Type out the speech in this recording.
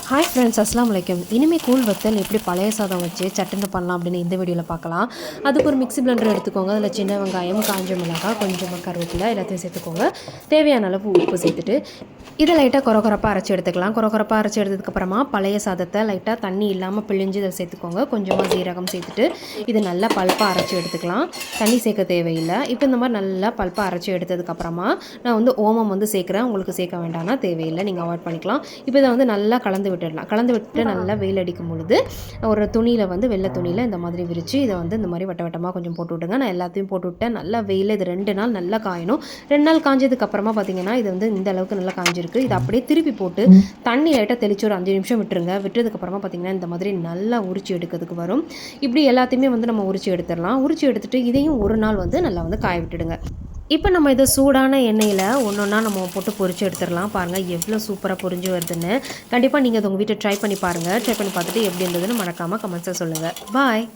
Hi friends, அஸ்ஸலாமு அலைக்கும். இனிமேல் கூழ் வத்தல் எப்படி பழைய சாதம் வச்சு சட்டுன்னு பண்ணலாம் அப்படின்னு இந்த வீடியோவில் பார்க்கலாம். அதுக்கு ஒரு மிக்ஸி பிளெண்டர் எடுத்துக்கோங்க. அதில் சின்ன வெங்காயம், காஞ்ச மிளகாய், கொஞ்சமாக கருவேப்பிலை எல்லாத்தையும் சேர்த்துக்கோங்க. தேவையான அளவு உப்பு சேர்த்துட்டு இதை லைட்டாக கொரப்பாக அரைச்சி எடுத்துக்கலாம். கொரப்பாக அரைச்சி எடுத்ததுக்கப்புறமா பழைய சாதத்தை லைட்டாக தண்ணி இல்லாமல் பிழிஞ்சு இதை சேர்த்துக்கோங்க. கொஞ்சமாக சீரகம் சேர்த்துட்டு இது நல்லா பல்ப்பாக அரைச்சி எடுத்துக்கலாம். தண்ணி சேர்க்க தேவையில்லை. இப்போ இந்த மாதிரி நல்லா பல்ப்பாக அரைச்சி எடுத்ததுக்கப்புறமா நான் ஓமம் சேர்க்குறேன். உங்களுக்கு சேர்க்க வேண்டாம்னா தேவையில்லை, நீங்கள் அவாய்ட் பண்ணிக்கலாம். இப்போ இதை நல்லா கலந்து விட்டுடலாம். கலந்து விட்டு நல்லா வெயில் அடிக்கும் பொழுது ஒரு துணியில் வெள்ளை துணியில் இந்த மாதிரி விரித்து இதை இந்த மாதிரி வட்டமாக கொஞ்சம் போட்டு விட்டுங்க. நான் எல்லாத்தையும் போட்டு விட்டேன். நல்லா வெயில் இது 2 நாள் நல்லா காயணும். 2 நாள் காஞ்சதுக்கப்புறமா பார்த்தீங்கன்னா இது இந்த அளவுக்கு நல்லா காஞ்சிருக்கு. இதை அப்படியே திருப்பி போட்டு தண்ணி லைட்டாக தெளித்து ஒரு 5 நிமிஷம் விட்டுருங்க. விட்டதுக்கப்புறமா பார்த்தீங்கன்னா இந்த மாதிரி நல்லா உரிச்சு எடுக்கிறதுக்கு வரும். இப்படி எல்லாத்தையுமே நம்ம உரிச்சு எடுத்துடலாம். உரிச்சு எடுத்துட்டு இதையும் ஒரு நாள் நல்லா காய விட்டுடுங்க. இப்போ நம்ம இதை சூடான எண்ணெயில் ஒன்றா நம்ம போட்டு பொரிச்சு எடுத்துடலாம். பாருங்கள் எவ்வளோ சூப்பராக பொரிஞ்சு வருதுன்னு. கண்டிப்பாக நீங்கள் அதை உங்கள் வீட்டை ட்ரை பண்ணி பாருங்கள். ட்ரை பண்ணி பார்த்துட்டு எப்படி இருந்ததுன்னு மறக்காமல் கமெண்ட்ஸை சொல்லுங்கள். பாய்.